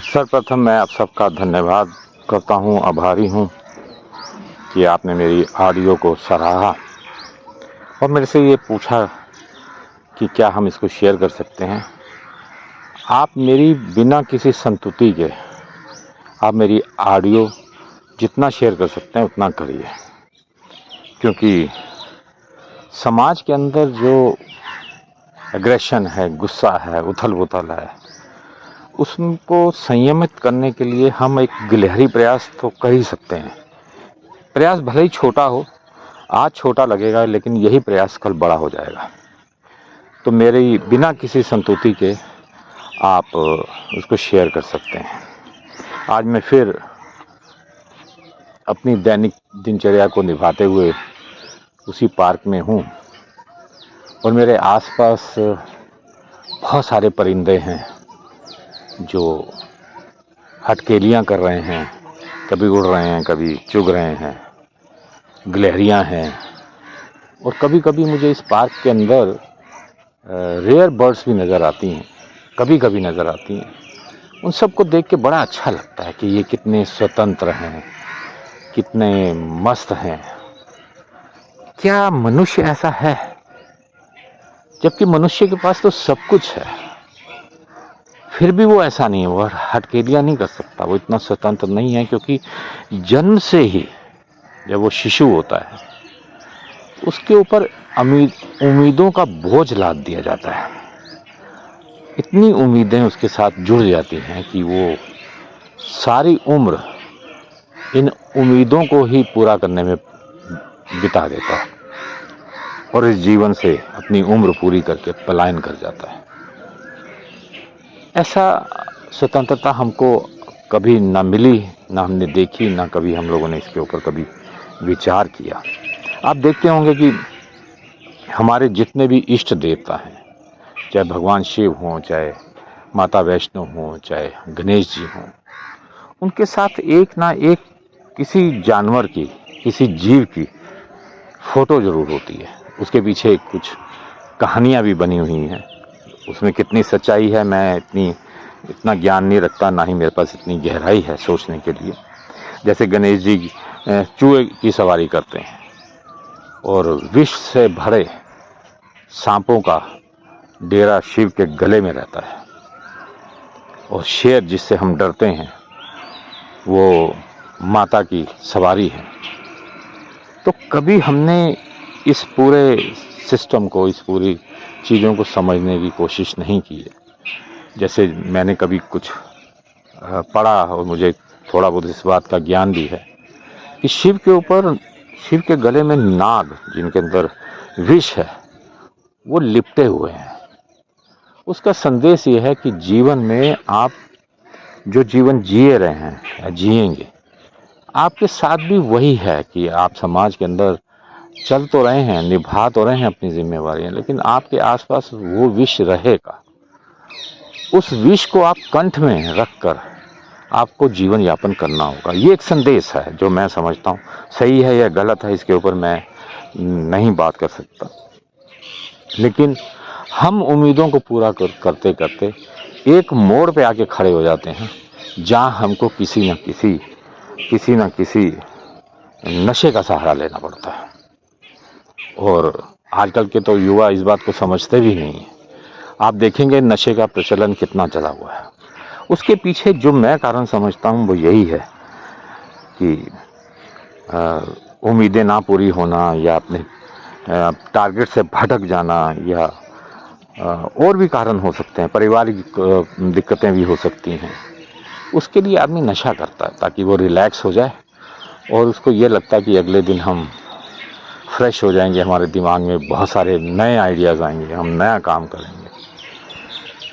सर्वप्रथम मैं आप सबका धन्यवाद करता हूँ, आभारी हूँ कि आपने मेरी ऑडियो को सराहा और मेरे से ये पूछा कि क्या हम इसको शेयर कर सकते हैं। आप मेरी बिना किसी संतुति के आप मेरी ऑडियो जितना शेयर कर सकते हैं उतना करिए, क्योंकि समाज के अंदर जो एग्रेशन है, गुस्सा है, उथल-पुथल है, उसको संयमित करने के लिए हम एक गिलहरी प्रयास तो कर ही सकते हैं। प्रयास भले ही छोटा हो, आज छोटा लगेगा, लेकिन यही प्रयास कल बड़ा हो जाएगा। तो मेरी बिना किसी संतुति के आप उसको शेयर कर सकते हैं। आज मैं फिर अपनी दैनिक दिनचर्या को निभाते हुए उसी पार्क में हूँ और मेरे आसपास बहुत सारे परिंदे हैं जो हटकेलियाँ कर रहे हैं, कभी उड़ रहे हैं, कभी चुग रहे हैं, गिलहरियाँ हैं और कभी कभी मुझे इस पार्क के अंदर रेयर बर्ड्स भी नज़र आती हैं, कभी कभी नज़र आती हैं। उन सबको देख के बड़ा अच्छा लगता है कि ये कितने स्वतंत्र हैं, कितने मस्त हैं। क्या मनुष्य ऐसा है? जबकि मनुष्य के पास तो सब कुछ है, फिर भी वो ऐसा नहीं है, वो हटकेलियाँ नहीं कर सकता, वो इतना स्वतंत्र नहीं है, क्योंकि जन्म से ही जब वो शिशु होता है उसके ऊपर उम्मीदों का बोझ लाद दिया जाता है। इतनी उम्मीदें उसके साथ जुड़ जाती हैं कि वो सारी उम्र इन उम्मीदों को ही पूरा करने में बिता देता है और इस जीवन से अपनी उम्र पूरी करके पलायन कर जाता है। ऐसा स्वतंत्रता हमको कभी ना मिली, ना हमने देखी, ना कभी हम लोगों ने इसके ऊपर कभी विचार किया। आप देखते होंगे कि हमारे जितने भी इष्ट देवता हैं, चाहे भगवान शिव हों, चाहे माता वैष्णो हों, चाहे गणेश जी हों, उनके साथ एक ना एक किसी जानवर की, किसी जीव की फोटो जरूर होती है। उसके पीछे कुछ कहानियाँ भी बनी हुई हैं। उसमें कितनी सच्चाई है मैं इतना ज्ञान नहीं रखता, ना ही मेरे पास इतनी गहराई है सोचने के लिए। जैसे गणेश जी चूहे की सवारी करते हैं और विष से भरे सांपों का डेरा शिव के गले में रहता है और शेर जिससे हम डरते हैं वो माता की सवारी है। तो कभी हमने इस पूरे सिस्टम को, इस पूरी चीज़ों को समझने की कोशिश नहीं की है। जैसे मैंने कभी कुछ पढ़ा और मुझे थोड़ा बहुत इस बात का ज्ञान भी है कि शिव के गले में नाग, जिनके अंदर विष है, वो लिपटे हुए हैं। उसका संदेश ये है कि जीवन में आप जो जीवन जिए रहे हैं या जिएंगे, आपके साथ भी वही है कि आप समाज के अंदर चल तो रहे हैं, निभा तो रहे हैं अपनी जिम्मेवारियां, लेकिन आपके आसपास वो विष रहेगा। उस विष को आप कंठ में रखकर आपको जीवन यापन करना होगा। ये एक संदेश है जो मैं समझता हूँ। सही है या गलत है, इसके ऊपर मैं नहीं बात कर सकता, लेकिन हम उम्मीदों को पूरा करते करते एक मोड़ पे आके खड़े हो जाते हैं जहाँ हमको किसी न किसी नशे का सहारा लेना पड़ता है। और आजकल के तो युवा इस बात को समझते भी नहीं है। आप देखेंगे नशे का प्रचलन कितना चला हुआ है। उसके पीछे जो मैं कारण समझता हूँ वो यही है कि उम्मीदें ना पूरी होना, या अपने टारगेट से भटक जाना, या और भी कारण हो सकते हैं, पारिवारिक दिक्कतें भी हो सकती हैं। उसके लिए आदमी नशा करता है ताकि वो रिलैक्स हो जाए और उसको ये लगता है कि अगले दिन हम फ्रेश हो जाएंगे, हमारे दिमाग में बहुत सारे नए आइडियाज़ आएंगे, हम नया काम करेंगे।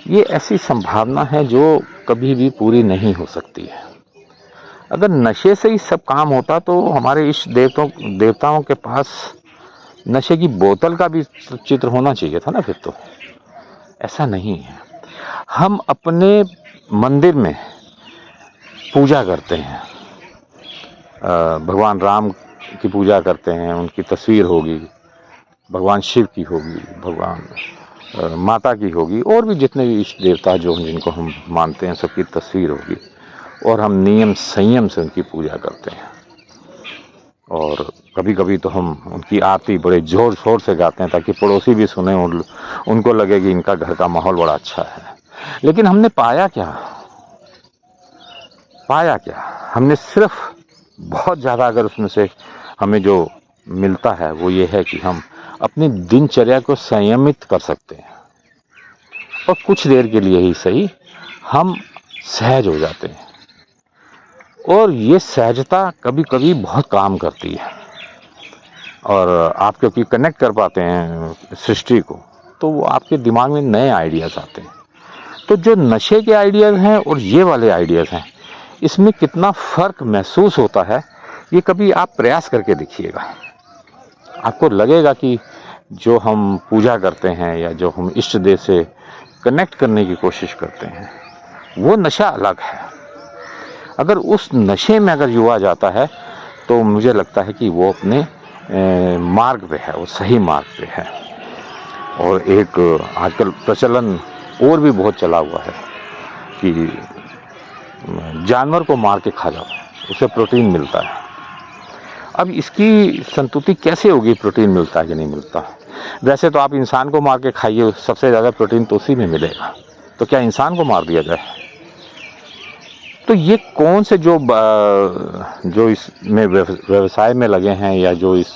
ये ऐसी संभावना है जो कभी भी पूरी नहीं हो सकती है। अगर नशे से ही सब काम होता तो हमारे इष्ट देवताओं के पास नशे की बोतल का भी चित्र होना चाहिए था ना। फिर तो ऐसा नहीं है। हम अपने मंदिर में पूजा करते हैं, भगवान राम की पूजा करते हैं, उनकी तस्वीर होगी, भगवान शिव की होगी, भगवान माता की होगी, और भी जितने भी इष्ट देवता जो जिनको हम मानते हैं सबकी तस्वीर होगी, और हम नियम संयम से उनकी पूजा करते हैं। और कभी कभी तो हम उनकी आरती बड़े जोर शोर से गाते हैं ताकि पड़ोसी भी सुने, उनको लगे कि इनका घर का माहौल बड़ा अच्छा है। लेकिन हमने पाया क्या? हमने सिर्फ बहुत ज़्यादा, अगर उसमें से हमें जो मिलता है वो ये है कि हम अपनी दिनचर्या को संयमित कर सकते हैं, और कुछ देर के लिए ही सही हम सहज हो जाते हैं। और ये सहजता कभी कभी बहुत काम करती है, और आप क्योंकि कनेक्ट कर पाते हैं सृष्टि को, तो वो आपके दिमाग में नए आइडियाज़ आते हैं। तो जो नशे के आइडियाज़ हैं और ये वाले आइडियाज़ हैं, इसमें कितना फ़र्क महसूस होता है, ये कभी आप प्रयास करके देखिएगा। आपको लगेगा कि जो हम पूजा करते हैं या जो हम इष्ट देव से कनेक्ट करने की कोशिश करते हैं, वो नशा अलग है। अगर उस नशे में अगर युवा जाता है तो मुझे लगता है कि वो अपने मार्ग पे है, वो सही मार्ग पे है। और एक आजकल प्रचलन और भी बहुत चला हुआ है कि जानवर को मार के खा जाओ, उससे प्रोटीन मिलता है। अब इसकी संतुष्टि कैसे होगी, प्रोटीन मिलता है कि नहीं मिलता? वैसे तो आप इंसान को मार के खाइए, सबसे ज़्यादा प्रोटीन तो उसी में मिलेगा, तो क्या इंसान को मार दिया जाए? तो ये कौन से जो इसमें व्यवसाय में लगे हैं या जो इस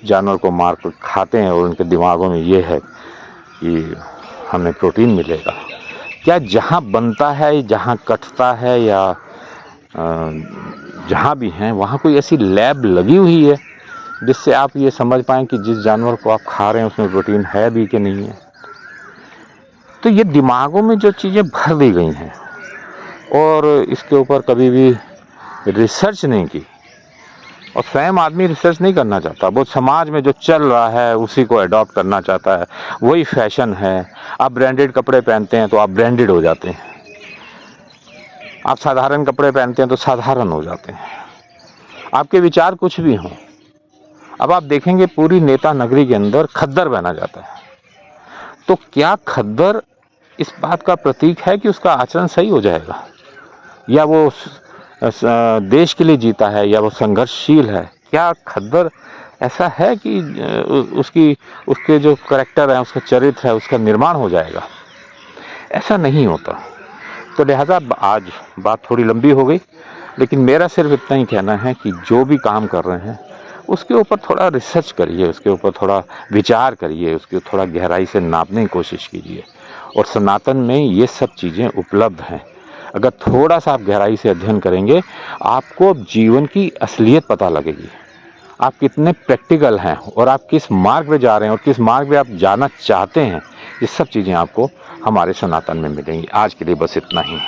जानवर को मार कर खाते हैं और उनके दिमागों में ये है कि हमें प्रोटीन मिलेगा, क्या जहाँ बनता है, जहाँ कटता है, या जहाँ भी हैं वहाँ कोई ऐसी लैब लगी हुई है जिससे आप ये समझ पाएँ कि जिस जानवर को आप खा रहे हैं उसमें प्रोटीन है भी कि नहीं है? तो ये दिमागों में जो चीज़ें भर दी गई हैं और इसके ऊपर कभी भी रिसर्च नहीं की, और स्वयं आदमी रिसर्च नहीं करना चाहता, वो समाज में जो चल रहा है उसी को अडॉप्ट करना चाहता है, वही फैशन है। आप ब्रांडेड कपड़े पहनते हैं तो आप ब्रांडेड हो जाते हैं, आप साधारण कपड़े पहनते हैं तो साधारण हो जाते हैं, आपके विचार कुछ भी हों। अब आप देखेंगे पूरी नेता नगरी के अंदर खद्दर पहना जाता है, तो क्या खद्दर इस बात का प्रतीक है कि उसका आचरण सही हो जाएगा, या वो देश के लिए जीता है, या वो संघर्षशील है? क्या खद्दर ऐसा है कि उसके जो करैक्टर है, उसका चरित्र है, उसका निर्माण हो जाएगा? ऐसा नहीं होता। तो लिहाजा आज बात थोड़ी लंबी हो गई, लेकिन मेरा सिर्फ इतना ही कहना है कि जो भी काम कर रहे हैं उसके ऊपर थोड़ा रिसर्च करिए, उसके ऊपर थोड़ा विचार करिए, उसकी थोड़ा गहराई से नापने की कोशिश कीजिए। और सनातन में ये सब चीज़ें उपलब्ध हैं। अगर थोड़ा सा आप गहराई से अध्ययन करेंगे, आपको जीवन की असलियत पता लगेगी, आप कितने प्रैक्टिकल हैं और आप किस मार्ग पे जा रहे हैं और किस मार्ग पे आप जाना चाहते हैं। ये सब चीज़ें आपको हमारे सनातन में मिलेंगी। आज के लिए बस इतना ही।